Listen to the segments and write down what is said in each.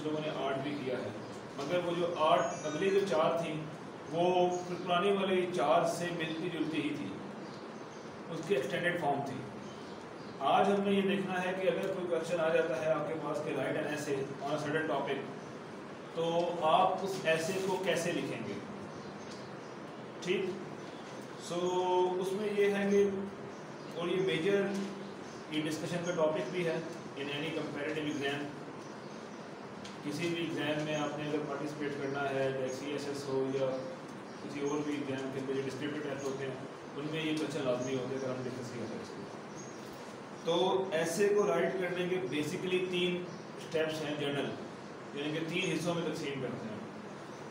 लोगों ने 8 भी किया है, मगर वो जो 8 अगली जो 4 थी वो पुरानी वाली 4 से मिलती जुलती ही थी, उसकी एक्सटेंडेड फॉर्म थी। आज हमने ये देखना है कि अगर कोई क्वेश्चन आ जाता है आपके पास कि राइट एन ऐसे ऑन अ सर्टेन टॉपिक, तो आप उस ऐसे को कैसे लिखेंगे। ठीक, सो उसमें ये है कि, और ये मेजर ये डिस्कशन का टॉपिक भी है इन एनी कंपैरेटिव एग्जाम। किसी भी एग्ज़ाम में आपने अगर पार्टिसिपेट करना है, जैसे CSS हो या किसी और भी एग्जाम के अंदर जो डिस्क्रिप्टिव टेस्ट होते हैं, उनमें ये क्वेश्चन लाजमी होते हैं अगर हम डिस्कस किया जाए इसको। तो ऐसे को राइट करने के बेसिकली 3 स्टेप्स हैं जर्नल, यानी कि 3 हिस्सों में तकसीम करते हैं।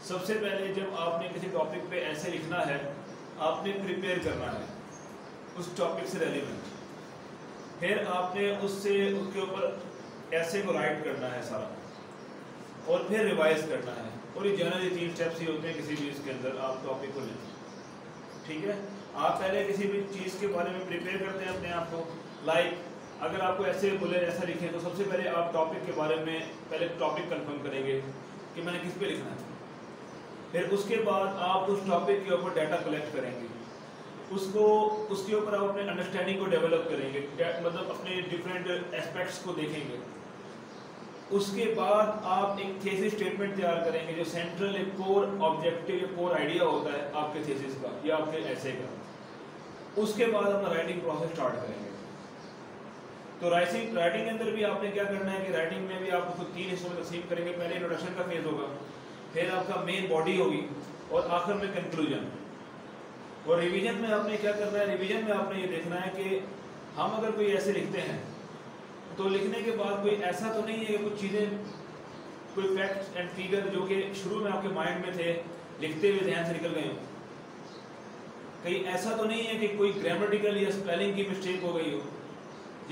सबसे पहले जब आपने किसी टॉपिक पे ऐसे लिखना है, आपने प्रिपेयर करना है उस टॉपिक से रेलिवेंट, फिर आपने उससे उसके ऊपर ऐसे को राइट करना है सारा, और फिर रिवाइज करना है। और ये जनरली 3 स्टेप्स ही होते हैं किसी भी इसके अंदर आप टॉपिक को लें। ठीक है, आप पहले किसी भी चीज़ के बारे में प्रिपेयर करते हैं अपने आप को। लाइक अगर आपको ऐसे बोले ऐसा लिखें, तो सबसे पहले आप टॉपिक के बारे में पहले टॉपिक कंफर्म करेंगे कि मैंने किस पे लिखना है। फिर उसके बाद आप उस टॉपिक के ऊपर डाटा कलेक्ट करेंगे, उसको उसके ऊपर आप अपने अंडरस्टैंडिंग को डेवलप करेंगे, मतलब अपने डिफरेंट एस्पेक्ट्स को देखेंगे। उसके बाद आप एक थीसिस स्टेटमेंट तैयार करेंगे जो सेंट्रल एक कोर ऑब्जेक्टिव या कोर आइडिया होता है आपके थीसिस का या आपके ऐसे का। उसके बाद अपना राइटिंग प्रोसेस स्टार्ट करेंगे। तो राइटिंग के अंदर भी आपने क्या करना है कि राइटिंग में भी आप उसको 3 हिस्सों में तकसीम करेंगे। पहले इंट्रोडक्शन का फेज होगा, फिर आपका मेन बॉडी होगी, और आखिर में कंक्लूजन। और रिवीजन में आपने क्या करना है, रिवीजन में आपने ये देखना है कि हम अगर कोई ऐसे लिखते हैं तो लिखने के बाद कोई ऐसा तो नहीं है कि कुछ चीज़ें, कोई फैक्ट्स एंड फिगर जो कि शुरू में आपके माइंड में थे, लिखते हुए ध्यान से निकल गए हो। कहीं ऐसा तो नहीं है कि कोई ग्रामेटिकल या स्पेलिंग की मिस्टेक हो गई हो,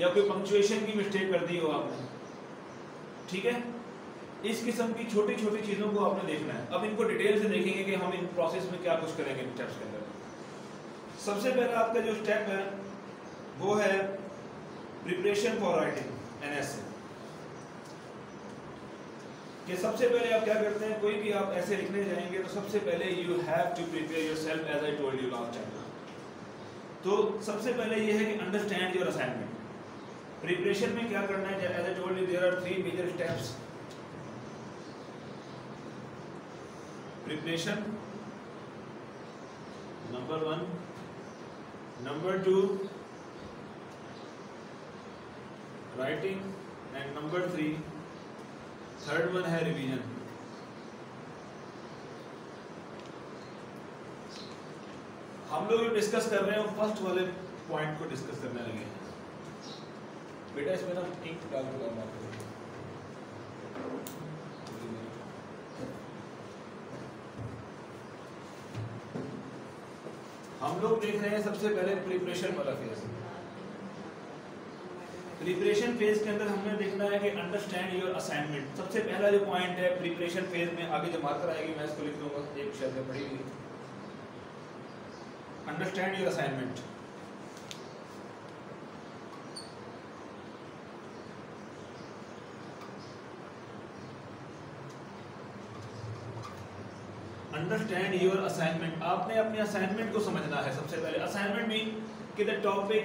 या कोई पंक्चुएशन की मिस्टेक कर दी हो आपने। ठीक है, इस किस्म की छोटी छोटी चीज़ों को आपने देखना है। अब इनको डिटेल से देखेंगे कि हम इन प्रोसेस में क्या कुछ करेंगे स्टेप्स के अंदर। सबसे पहला आपका जो स्टेप है वो है प्रिपरेशन फॉर राइटिंग एन ऐसे। कि सबसे पहले आप क्या करते हैं, कोई भी आप ऐसे लिखने जाएंगे तो सबसे पहले you have to prepare yourself as I told you last time. तो सबसे पहले ये है कि अंडरस्टैंड योर असाइनमेंट। प्रिपरेशन में क्या करना है, as I told you there are 3 major steps. Preparation number 1, number 2 writing, and number 3 third one है रिवीजन। हम लोग जो डिस्कस कर रहे हैं फर्स्ट वाले पॉइंट को डिस्कस करने लगे हैं। बेटा इसमें ना इंक डाल के करना है। हम लोग देख रहे हैं सबसे पहले प्रिपरेशन वाला फेज। प्रिपरेशन फेज के अंदर हमने देखना है कि अंडरस्टैंड योर असाइनमेंट। सबसे पहला जो पॉइंट है प्रिपरेशन फेज में, आगे जो मार्कर आएगी मैं इसको लिख दूंगा, एक शब्द में पढ़ी हुई, understand your assignment. Understand your assignment, आपने अपने असाइनमेंट को समझना है। सबसे पहले असाइनमेंट मीन कि the topic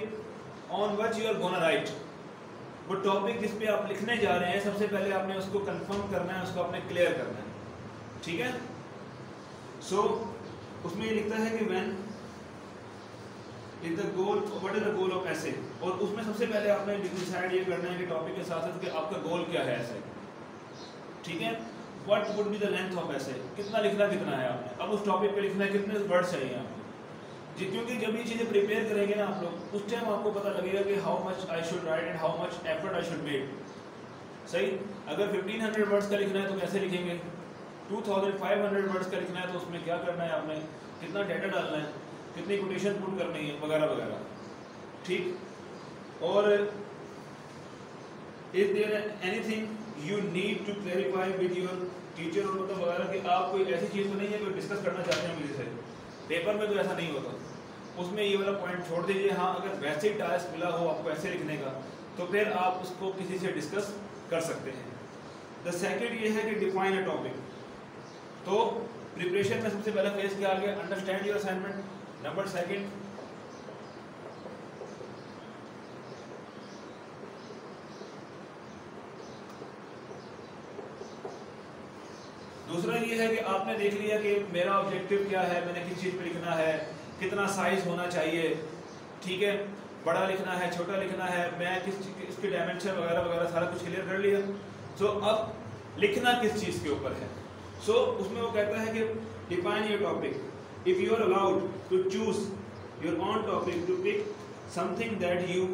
on which you are gonna write, वो टॉपिक जिस पे आप लिखने जा रहे हैं, सबसे पहले आपने उसको कंफर्म करना है, उसको आपने क्लियर करना है। ठीक है, सो उसमें ये लिखता है कि when is the goal, what is the goal of ऐसे। और उसमें सबसे पहले आपने डिसाइड ये करना है कि टॉपिक के साथ साथ कि आपका गोल क्या है ऐसे। ठीक है, what would be the length of ऐसे, कितना लिखना कितना है आपने, अब उस टॉपिक पे लिखना है, कितने वर्ड चाहिए आपको जी। क्योंकि जब ये चीज़ें प्रिपेयर करेंगे ना आप लोग, उस टाइम आपको पता लगेगा कि how much I should write and how much effort I should make. सही, अगर 1500 वर्ड्स का लिखना है तो कैसे लिखेंगे, 2500 वर्ड्स का लिखना है तो उसमें क्या करना है आपने, कितना डाटा डालना है, कितनी कोटेशन पुट करनी है, वगैरह वगैरह। ठीक, और is there anything you need to clarify with your teacher, और मतलब वगैरह कि आप कोई ऐसी चीज़ तो नहीं है कोई डिस्कस करना चाहते हैं मेरे से। पेपर में तो ऐसा नहीं होता, उसमें ये वाला पॉइंट छोड़ दीजिए। हाँ, अगर वैसे ही टास्क मिला हो आपको ऐसे लिखने का, तो फिर आप उसको किसी से डिस्कस कर सकते हैं। द सेकंड ये है कि डिफाइन अ टॉपिक। तो प्रिपरेशन में सबसे पहला फेज क्या आ गया, understand your assignment. Number second, दूसरा ये है कि आपने देख लिया कि मेरा ऑब्जेक्टिव क्या है, मैंने किस चीज़ पे लिखना है, कितना साइज होना चाहिए, ठीक है, बड़ा लिखना है, छोटा लिखना है, मैं इसके डायमेंशन वगैरह वगैरह सारा कुछ क्लियर कर लिया। सो अब लिखना किस चीज़ के ऊपर है। सो उसमें वो कहता है कि define your topic, if you are allowed to choose your own topic to pick something that you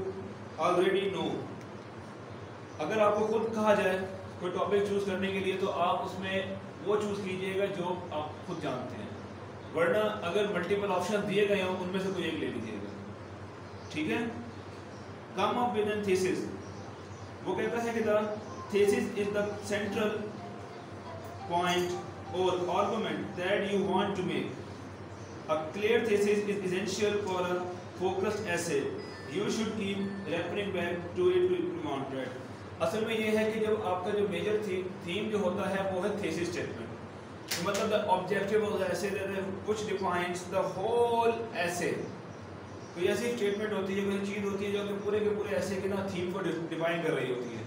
already know. अगर आपको खुद कहा जाए कोई टॉपिक चूज करने के लिए तो आप उसमें वो चूज कीजिएगा जो आप खुद जानते हैं, वरना अगर मल्टीपल ऑप्शन दिए गए हों उनमें से कोई एक ले लीजिएगा, ठीक है। Come up with an thesis, वो कहता है कि the thesis is the central point और argument that you want to make. A clear thesis is essential for a focused essay, you should keep referring back to it to implement it. असल में ये है कि जब आपका जो major theme जो होता है वो है थीसिस स्टेटमेंट, मतलब the objective of the essay which defines the whole essay. कोई ऐसी स्टेटमेंट होती है, कोई चीज़ होती है जो कि पूरे के पूरे एसे के ना थीम को डिफाइन कर रही होती है,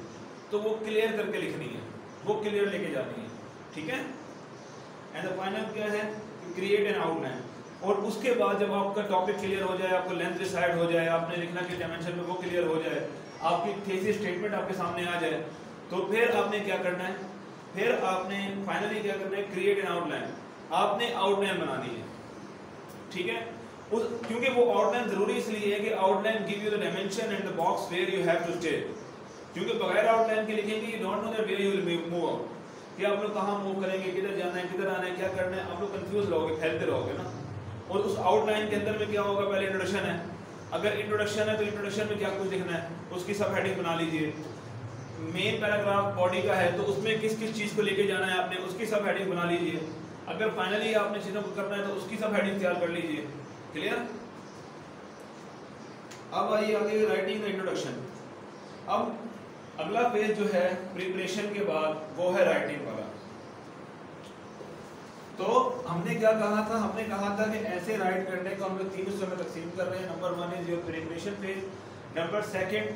तो वो क्लियर करके लिखनी है, वो क्लियर लेके जानी है, ठीक है। एंड द फाइनल क्या है, क्रिएट एन आउटलाइन। और उसके बाद जब आपका टॉपिक क्लियर हो जाए, आपको लेंथ डिसाइड हो जाए, आपने लिखना के डायमेंशन में वो क्लियर हो जाए, आपकी थीसिस स्टेटमेंट आपके सामने आ जाए, तो फिर आपने क्या करना है, फिर आपने फाइनली क्या करना है, क्रिएट एन आउटलाइन। आपने आउटलाइन बनानी है, ठीक है। क्योंकि वो आउटलाइन जरूरी इसलिए है कि outline give you the dimension and the box where you have to stay. क्योंकि बगैर आउटलाइन के लिखेंगे you don't know that where you will move out, कि आप लोग कहाँ मूव करेंगे, किधर जाना है, किधर आना है, क्या करना है, आप लोग कंफ्यूज रहोगे, फैलते रहोगे ना। और उस आउटलाइन के अंदर में क्या होगा, पहले इंट्रोडक्शन है, अगर इंट्रोडक्शन है तो इंट्रोडक्शन में क्या कुछ लिखना है, उसकी सब हेडिंग बना लीजिए। मेन पैराग्राफ बॉडी का है तो उसमें किस किस चीज़ को लेके जाना है आपने, उसकी सब हेडिंग बना लीजिए। अगर फाइनली आपने चीज़ों को करना है तो उसकी सब हेडिंग तैयार कर लीजिए, क्लियर। अब आइए आगे, राइटिंग द इंट्रोडक्शन। अब अगला पेज जो है प्रिपरेशन के बाद वो है राइटिंग वाला। तो हमने क्या कहा था, हमने कहा था कि ऐसे राइट करने को हम लोग 3 हिस्सों में तकसीम कर रहे हैं। Number 1 is your preparation phase, number 2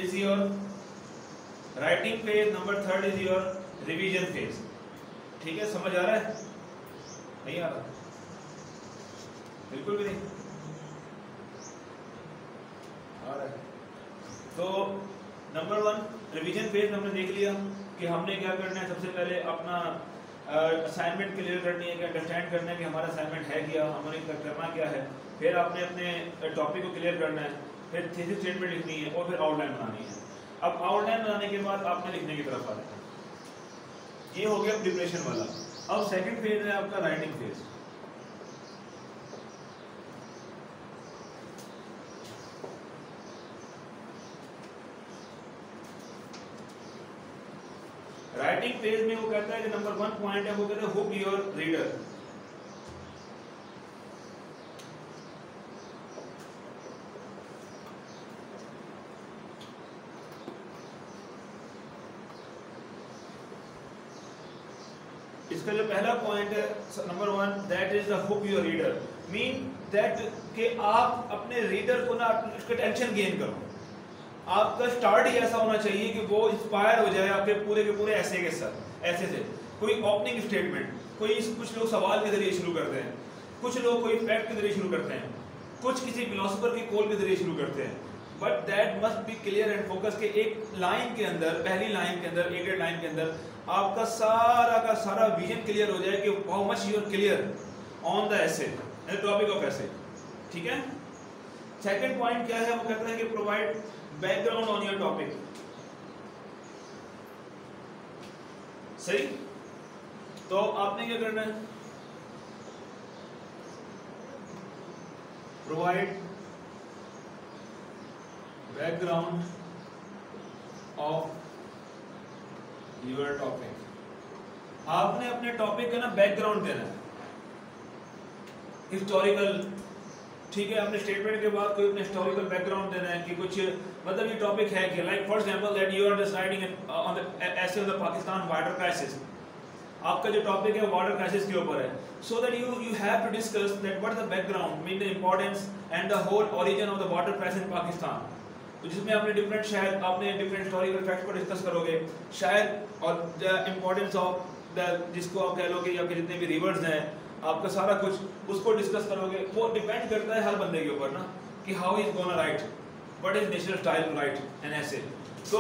is your writing phase, number 3 is your revision phase. ठीक है, समझ आ रहा है, नहीं आ रहा? बिल्कुल भी नहीं आ रहा है। तो नंबर 1 रिवीजन फेज हमने देख लिया कि हमने क्या करना है, सबसे पहले अपना असाइनमेंट क्लियर करनी है, कि अंडरस्टैंड करना है कि हमारा असाइनमेंट है क्या, हमें करना क्या है। फिर आपने अपने टॉपिक को क्लियर करना है, फिर थीसिस स्टेटमेंट लिखनी है और फिर आउटलाइन बनानी है। अब आउटलाइन बनाने के बाद आपने लिखने की तरफ आना है। ये हो गया प्रिपरेशन वाला। अब सेकंड फेज है आपका राइटिंग फेज। राइटिंग पेज में वो कहता है कि नंबर 1 पॉइंट है, वो कहता है हुक योर रीडर। इसका जो पहला पॉइंट है number 1, that is the hook your reader, mean that कि आप अपने रीडर को ना उसका टेंशन गेन करो। आपका स्टार्ट ही ऐसा होना चाहिए कि वो इंस्पायर हो जाए आपके पूरे के पूरे ऐसे के साथ। ऐसे से कोई ओपनिंग स्टेटमेंट, कुछ लोग सवाल के जरिए शुरू करते हैं, कुछ लोग कोई फैक्ट के जरिए शुरू करते हैं, कुछ किसी फिलोसोफर की कॉल के जरिए शुरू करते हैं। But that must be clear and focus के एक लाइन के अंदर, पहली लाइन के अंदर, एक लाइन के अंदर आपका सारा का सारा विजन क्लियर हो जाए कि how much you are clear on the essay, topic of essay. ठीक है। सेकंड पॉइंट क्या है, वो कहता है कि provide background on your topic. सही। तो आपने क्या करना है, provide background of your topic. आपने अपने टॉपिक का ना बैकग्राउंड देना है, हिस्टोरिकल, ठीक है, अपने स्टेटमेंट के बाद कोई अपने हिस्टोरिकल बैकग्राउंड देना है कि कुछ मतलब ये टॉपिक है कि like for example that you are just writing on the essay on the Pakistan water crisis, आपका जो टॉपिक है वाटर क्राइसिस के ऊपर है, so that you have to discuss that what the background mean the importance and the whole origin of the water crisis in Pakistan. तो जिसमें आपने different शायद आपने डिफरेंट हिस्टोरिकल फैक्ट्स को डिस्कस करोगे शायद, और द इंपॉर्टेंस ऑफ द जिसको आप कह लो कि आपके जितने भी रिवर्स हैं आपका सारा कुछ उसको डिस्कस करोगे। वो डिपेंड करता है हर बंदे के ऊपर ना कि how is gonna write, what is natural style to write an essay. तो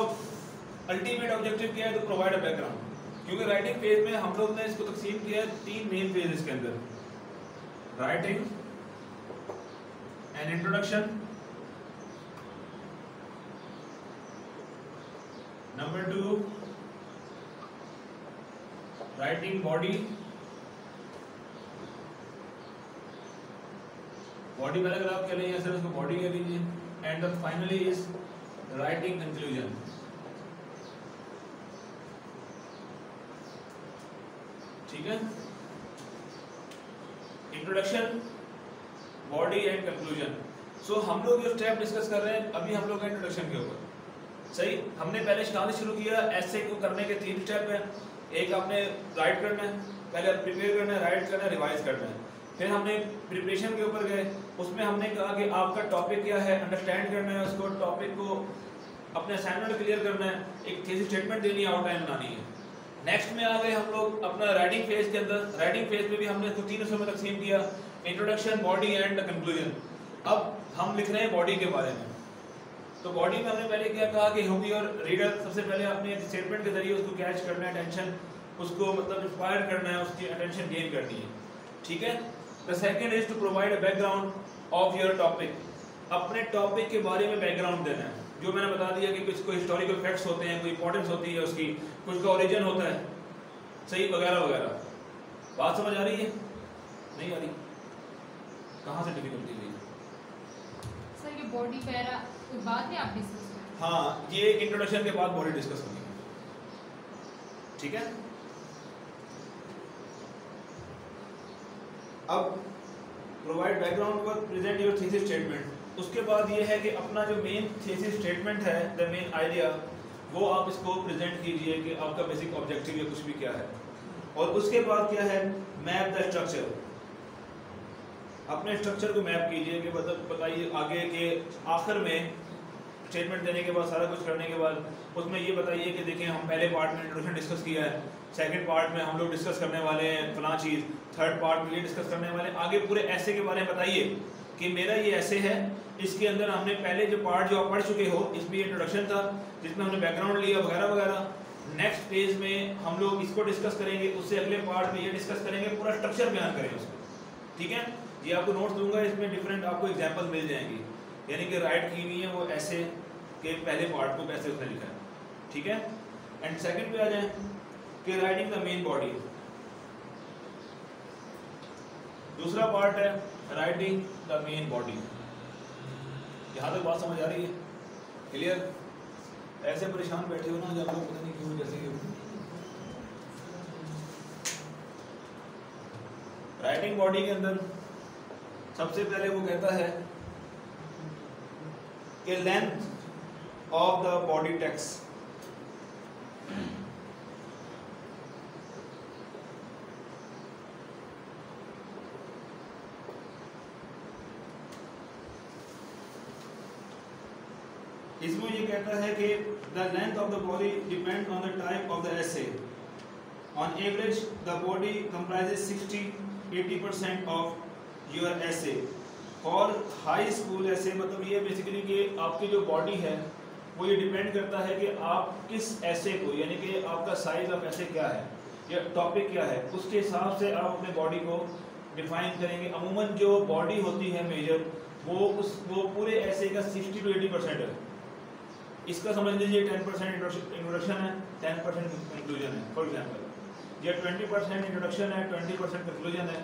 अल्टीमेट ऑब्जेक्टिव क्या है, तो प्रोवाइड अ बैकग्राउंड। क्योंकि राइटिंग फेज में हम लोग ने इसको तकसीम किया है 3 मेन फेज इसके अंदर, writing, an introduction, number 2 writing body, body पहले अगर आप कह लेंगे सर उसको बॉडी कह लीजिए, and the finally is writing conclusion. ठीक है, इंट्रोडक्शन, बॉडी एंड कंक्लूजन। सो हम लोग जो स्टेप डिस्कस कर रहे हैं अभी हम लोग का इंट्रोडक्शन के ऊपर, सही। हमने पहले कहाँ से शुरू किया, ऐसे को करने के 3 स्टेप हैं। एक आपने राइट करना है, पहले प्रिपेयर करना है, राइट करना है, रिवाइज करना है। फिर हमने प्रिपरेशन के ऊपर गए, उसमें हमने कहा कि आपका टॉपिक क्या है, अंडरस्टैंड करना है उसको, टॉपिक को अपने असाइनमेंट क्लियर करना है, एक थीसिस स्टेटमेंट देनी है, आउटलाइन बनानी है। नेक्स्ट में आ गए हम लोग अपना राइटिंग फेज के अंदर। राइटिंग फेज में भी हमने इसको 3 हिस्सों में तकसीम किया, इंट्रोडक्शन, बॉडी एंड कंक्लूजन। अब हम लिख रहे हैं बॉडी के बारे में। तो बॉडी में हमने पहले क्या कहा कि होगी और रीडर, सबसे पहले आपने एक स्टेटमेंट के जरिए उसको कैच करना है, अटेंशन उसको मतलब इंस्पायर करना है, उसकी अटेंशन गेन करनी है। ठीक है, the second is to provide a background of your topic. अपने टॉपिक के बारे में बैकग्राउंड देना है, जो मैंने बता दिया कि कुछ कोई हिस्टोरिकल फैक्ट्स होते हैं, कोई इंपॉर्टेंस होती है उसकी, कुछ का ओरिजिन होता है, सही, वगैरह वगैरह। बात समझ आ रही है, नहीं आ रही? कहाँ से डिफिकल्टी हुई? सर ये बॉडी पैरा बाद में आप डिस्कस करें। हाँ, ये इंट्रोडक्शन के बाद बॉडी डिस्कस करेंगे। ठीक है, अब प्रोवाइड बैकग्राउंड पर प्रेजेंट योर थीसिस स्टेटमेंट। उसके बाद ये है कि अपना जो मेन थीसिस स्टेटमेंट है, द मेन आइडिया, वो आप इसको प्रेजेंट कीजिए कि आपका बेसिक ऑब्जेक्टिव या कुछ भी क्या है। और उसके बाद क्या है, मैप द स्ट्रक्चर। अपने स्ट्रक्चर को मैप कीजिए कि मतलब बताइए आगे के आखिर में स्टेटमेंट देने के बाद, सारा कुछ करने के बाद उसमें ये बताइए कि देखिए हम पहले पार्ट में इंट्रोडक्शन डिस्कस किया है, सेकंड पार्ट में हम लोग डिस्कस करने वाले हैं फलां चीज़, थर्ड पार्ट में ये डिस्कस करने वाले हैं, आगे पूरे ऐसे के बारे में बताइए कि मेरा ये ऐसे है, इसके अंदर हमने पहले जो पार्ट जो आप पढ़ चुके हो इसमें इंट्रोडक्शन था जिसमें हमने बैकग्राउंड लिया वगैरह वगैरह। नेक्स्ट पेज में हम लोग इसको डिस्कस करेंगे, उससे अगले पार्ट में ये डिस्कस करेंगे, पूरा स्ट्रक्चर बयान करेंगे उसको। ठीक है, ये आपको नोट्स दूंगा, इसमें डिफरेंट आपको एग्जाम्पल मिल जाएंगी, यानी कि राइट की हुई है वो ऐसे के पहले पार्ट को कैसे उसने लिखा है। ठीक है, एंड सेकंड पे आ जाए कि राइटिंग द मेन बॉडी। दूसरा पार्ट है राइटिंग द मेन बॉडी। यहाँ तक बात समझ आ रही है, क्लियर? ऐसे परेशान बैठे हो ना जब लोग पता नहीं क्यों, जैसे कि राइटिंग बॉडी के अंदर सबसे पहले वो कहता है कि length of the body text. इसमें ये कहता है कि the length of the body depend on the type of the essay. On average the body comprises 60-80% of your essay. For high school essay मतलब ये बेसिकली कि आपकी जो बॉडी है वो ये डिपेंड करता है कि आप किस एसे को, यानी कि आपका साइज ऑफ एसे क्या है या टॉपिक क्या है, उसके हिसाब से आप अपने बॉडी को डिफाइन करेंगे। अमूमन जो बॉडी होती है मेजर वो पूरे एसे का 60-80% है। इसका समझ लीजिए 10% इंट्रोडक्शन है, 10% कंक्लूजन है। फॉर एग्जांपल ये 20% इंट्रोडक्शन है, 20% कंक्लूजन है,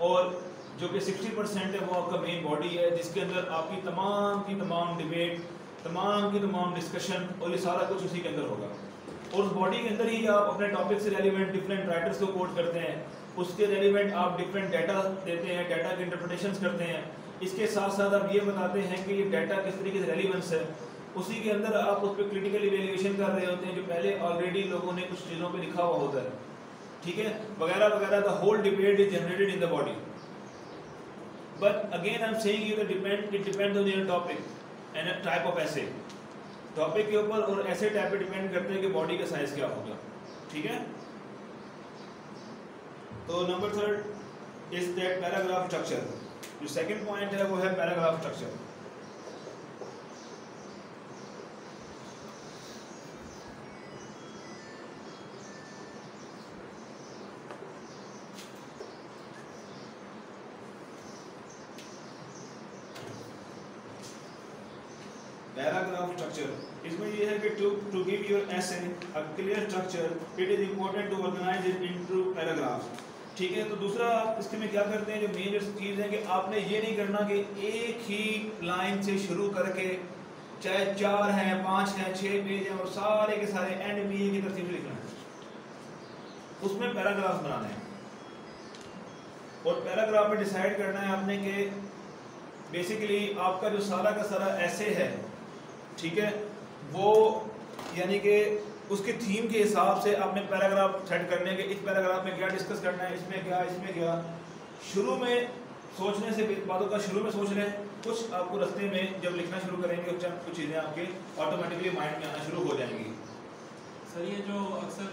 और जो कि 60% है वो आपका मेन बॉडी है, जिसके अंदर आपकी तमाम की तमाम डिबेट, तमाम की तमाम डिस्कशन और ये सारा कुछ उसी के अंदर होगा। और उस बॉडी के अंदर ही आप अपने टॉपिक से रेलिवेंट डिफरेंट राइटर्स को कोट करते हैं, उसके रेलिवेंट आप डिफरेंट डाटा देते हैं, डाटा के इंटरप्रिटेशंस करते हैं, इसके साथ साथ आप ये बताते हैं कि ये डाटा किस तरीके से रेलिवेंस है, उसी के अंदर आप उस पर क्रिटिकल इवेल्युएशन कर रहे होते हैं जो पहले ऑलरेडी लोगों ने कुछ चीज़ों पे लिखा हुआ होता है, ठीक है, वगैरह वगैरह। The whole debate is generated in the body, but again I am saying you that it depends on your topic and type of essay, topic के ऊपर और ऐसे टाइप पे डिपेंड करते हैं कि बॉडी का साइज क्या होगा, ठीक है। तो number 3 is that paragraph structure. जो सेकंड पॉइंट है वो है पैराग्राफ स्ट्रक्चर। पैराग्राफ स्ट्रक्चर इसमें ये है कि to give your essay a clear structure it is important to organize it into paragraph, ठीक है। तो दूसरा आप इसके में क्या करते हैं, जो मेन चीज़ है कि आपने ये नहीं करना कि एक ही लाइन से शुरू करके चाहे 4 हैं 5 हैं 6 पेज हैं और सारे के सारे एंड में एक ही तरतीब से लिखना है, उसमें पैराग्राफ बनाना है। और पैराग्राफ में डिसाइड करना है आपने कि बेसिकली आपका जो सारा का सारा ऐसे है, ठीक है, वो यानी कि उसके थीम के हिसाब से आपने पैराग्राफ सेट करने के, इस पैराग्राफ में क्या डिस्कस करना है, इसमें क्या। शुरू में सोचने से बातों का शुरू में सोच रहे हैं, कुछ आपको रास्ते में जब लिखना शुरू करेंगे कुछ चीज़ें आपके ऑटोमेटिकली माइंड में आना शुरू हो जाएंगी। सर ये जो अक्सर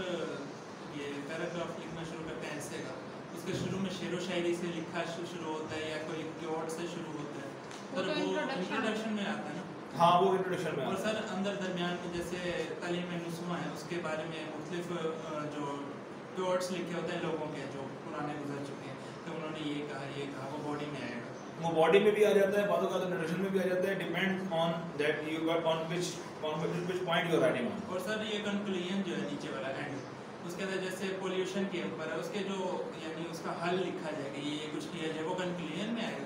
ये पैराग्राफ लिखना शुरू करते हैं ऐसे का, उसके शुरू में शेरो शायरी से लिखा शुरू होता है या कोई क्योट से शुरू होता है, सर वो इंट्रोडक्शन में आता है ना? हाँ, वो इंट्रोडक्शन में। और सर अंदर दरमियान में जैसे तालीम नुस्वा है उसके बारे में मुख्तलिफ जो क्योट्स लिखे होते हैं लोगों के जो पुराने गुजर चुके हैं, तो उन्होंने ये कहा वो बॉडी में आएगा, वो बॉडी में भी आ जाता है, बातों का इंट्रोडक्शन में भी आ जाता है, depend on that you got on which point you are writing on. और सर ये कंक्लूजन जो है नीचे वाला एंड, उसके अंदर जैसे पोल्यूशन के ऊपर है, उसके जो यानी उसका हल लिखा जाएगा, ये कुछ किया जाए, वो कंक्लूजन में आएगा।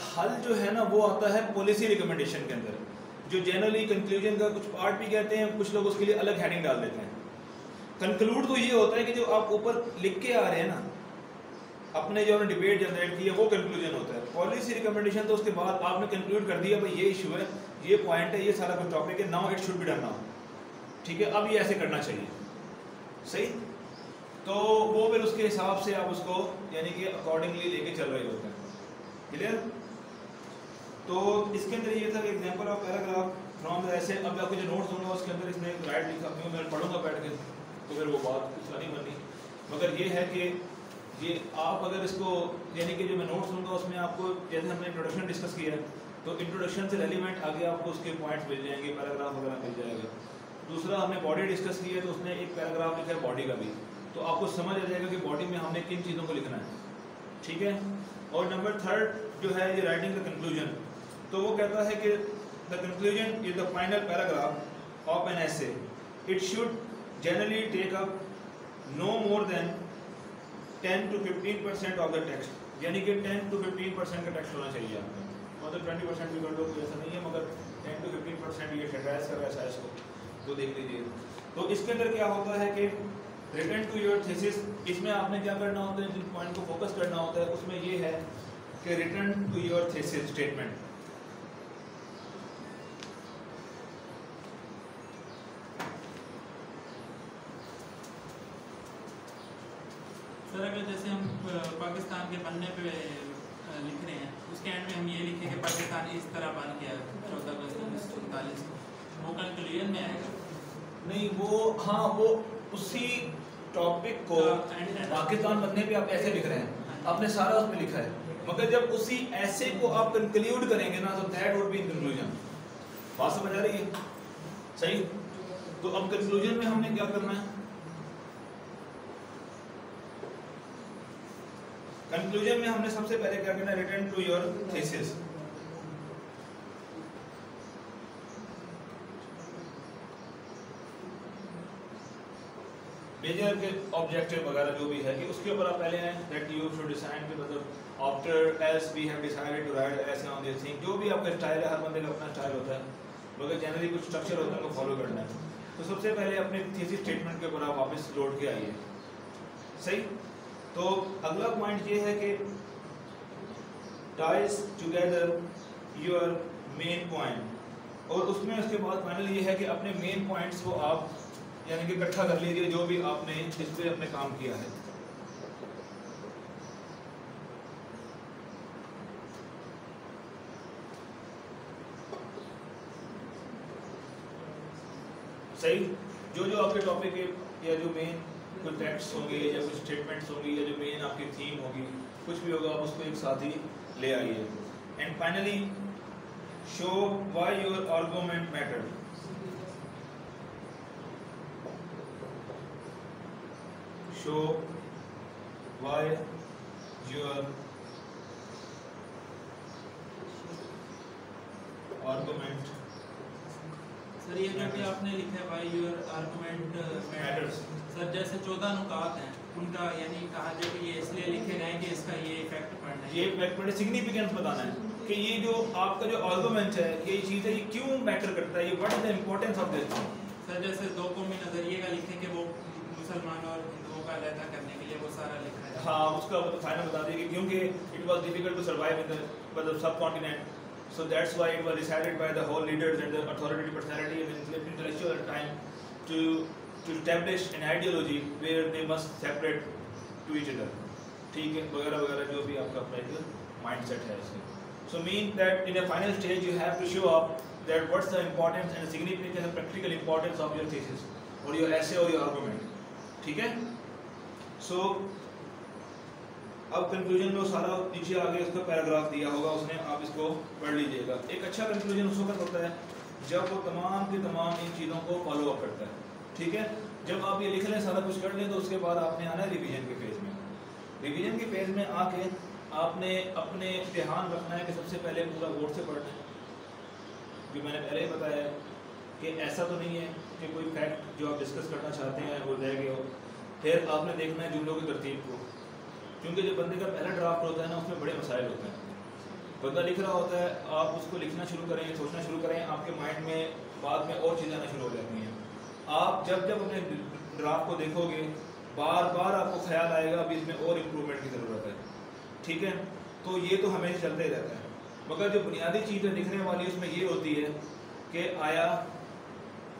हल जो है ना वो आता है पॉलिसी रिकमेंडेशन के अंदर, जो जनरली कंक्लूजन का कुछ पार्ट भी कहते हैं, कुछ लोग उसके लिए अलग हेडिंग डाल देते हैं। कंक्लूड तो ये होता है कि जो आप ऊपर लिख के आ रहे हैं ना, अपने जो आपने डिबेट जनरेट की है, वो कंक्लूजन होता है। पॉलिसी रिकमेंडेशन तो उसके बाद आपने कंक्लूड कर दिया भाई ये इशू है, ये पॉइंट है, ये सारा कुछ टॉपिक है, now it should be done now, ठीक है, अब ये ऐसे करना चाहिए, सही। तो वो फिर उसके हिसाब से आप उसको यानी कि अकॉर्डिंगली लेके चल रहे होते हैं, क्लियर। तो इसके अंदर ये था कि example of paragraph from the ऐसे। अब आपको जो नोट्स दूंगा उसके अंदर इसमें राइट लिखा क्यों मैं पढ़ूंगा बैठ के, तो फिर वो बात कुछ नहीं बननी। मगर ये है कि ये आप अगर इसको यानी कि जो मैं नोट्स दूंगा उसमें आपको जैसे हमने इंट्रोडक्शन डिस्कस किया है, तो इंट्रोडक्शन से रेलिवेंट आगे आपको उसके पॉइंट्स मिल जाएंगे, पैराग्राफ वगैरह मिल जाएगा। दूसरा हमने बॉडी डिस्कस की है, तो उसने एक पैराग्राफ लिखा है बॉडी का भी, तो आपको समझ आ जाएगा कि बॉडी में हमने किन चीज़ों को लिखना है, ठीक है। और नंबर 3 जो है ये राइटिंग द कंक्लूजन, तो वो कहता है कि the conclusion is the final paragraph of an essay, it should generally take up no more than 10 to 15% of the text, यानी कि 10 to 15% का टेक्स्ट होना चाहिए आपका, मतलब 20% भी कर दो तो ऐसा नहीं है, मगर 10 to 15% ये शेड्राइज कर रहा है साइज को, तो देख लीजिए। तो इसके अंदर क्या होता है कि रिटर्न टू योर थीसिस, इसमें आपने क्या करना होता है, जिन पॉइंट को फोकस करना होता है उसमें ये है कि return to your thesis statement. Sir अगर जैसे हम पाकिस्तान के बनने पे लिख रहे हैं, उसके एंड में हम ये लिखें कि पाकिस्तान इस तरह बन गया 14 अगस्त 1947, वो कंक्लूजन में आएगा? नहीं, वो हाँ वो उसी टॉपिक को पाकिस्तान बनने पे आप ऐसे लिख रहे हैं, आपने सारा उसमें लिखा है, मगर जब उसी ऐसे को आप कंक्लूड करेंगे ना, तो that would be in conclusion. बात समझ आ रही है? सही। तो अब कंक्लूजन में हमने क्या करना है, कंक्लूजन में हमने सबसे पहले क्या करना है, return to your thesis. Major के ऑब्जेक्टिव वगैरह जो भी है कि उसके ऊपर आप पहले हैं दैट यू शुड डिसाइड कि मतलब after else we have decided to write essay on this thing, जो भी आपका स्टाइल है, हर बंदे का अपना स्टाइल होता है, मगर जनरली कुछ स्ट्रक्चर होता है उसको फॉलो करना है। तो सबसे पहले अपने थीसिस स्टेटमेंट के ऊपर आप वापस लौट के आइए, सही। तो अगला पॉइंट ये है कि ties together your main point, और उसमें उसके बाद फाइनल ये है कि अपने मेन पॉइंट्स को आप यानी कि इकट्ठा कर लीजिए जो भी आपने इस पे अपने काम किया है। सही, जो आपके टॉपिक है या जो मेन कुछ टेक्स्ट होंगे या कुछ स्टेटमेंट्स होंगी या जो मेन आपकी थीम होगी, कुछ भी होगा, आप उसको एक साथ ही ले आइए। And finally show why your argument matter. Show why your argument sir ये जो भी आपने लिखा है why your argument matters, sir जैसे 14 नुकात हैं उनका यानी कहा जाए कि ये इसलिए लिखे गए कि इसका ये इफेक्ट पड़ना है, ये इफेक्ट पड़े, सिग्निफिकेंस बताना है कि ये जो आपका जो आर्गुमेंट है, ये चीज़ है, ये क्यों मैटर करता है, ये what is the importance of this. Sir जैसे दो कौमी नजरिए का लिखे कि वो मुसलमान और हिंदुओं का अलहदा करने के लिए वो सारा लिखा है। हाँ, उसका फाइनल बता दें कि क्योंकि it was difficult to survive in the subcontinent, so that's why it was decided by the whole leaders and the authority personality and intellectual at the time to establish an ideology where they must separate to each other, ठीक है, वगैरह वगैरह जो भी आपका अपना एक mindset है इसमें। So mean that in a final stage you have to show up that what's the importance and significance and practical importance of your thesis or your essay or your argument, ठीक है। So अब conclusion में सारा नीचे आगे उसका paragraph दिया होगा उसने, आप इसको पढ़ लीजिएगा। एक अच्छा कंक्लूजन उस वक्त होता है जब वो तमाम की तमाम इन चीज़ों को फॉलो अप करता है, ठीक है। जब आप ये लिख लें, सारा कुछ कर लें, तो उसके बाद आपने आना है रिवीजन के फेज़ में। रिवीजन के फेज़ में आके आपने अपने ध्यान रखना है कि सबसे पहले पूरा बोर्ड से पढ़ना है। जो मैंने पहले ही बताया है कि ऐसा तो नहीं है कि कोई फैक्ट जो आप डिस्कस करना चाहते हैं वो रह गए हो। फिर आपने देखना है जुमलों की तरतीब को, क्योंकि जो बंदे का पहला ड्राफ्ट होता है ना, उसमें बड़े मसाइल होते हैं। बंदा लिख रहा होता है, आप उसको लिखना शुरू करें, सोचना शुरू करें, आपके माइंड में बाद में और चीज़ें आना शुरू हो जाती हैं। आप जब अपने ड्राफ्ट को देखोगे, बार बार आपको ख्याल आएगा अभी इसमें और इम्प्रूवमेंट की ज़रूरत है, ठीक है। तो ये तो हमेशा चलते ही रहता है, मगर जो बुनियादी चीज़ लिखने वाली उसमें ये होती है कि आया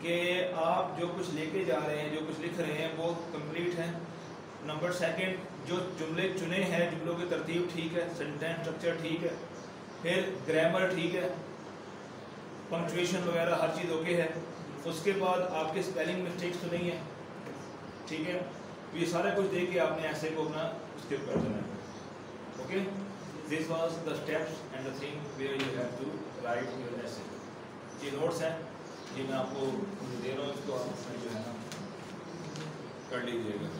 कि आप जो कुछ लेके जा रहे हैं, जो कुछ लिख रहे हैं, वो कंप्लीट है। नंबर सेकंड, जो जुमले चुने हैं, जुमलों की तरतीब ठीक है, सेंटेंस स्ट्रक्चर ठीक है, फिर ग्रामर ठीक है, पंक्चुएशन वगैरह हर चीज़ ओके है। उसके बाद आपके स्पेलिंग मिस्टेक्स तो नहीं है, ठीक है। ये सारा कुछ देख के आपने ऐसे को अपना उसके ऊपर करना है, okay. This was the steps and the thing where you have to write your essay. ये नोट्स हैं, ये मैं आपको दे रहा हूँ, इसको आप जो है ना कर लीजिएगा।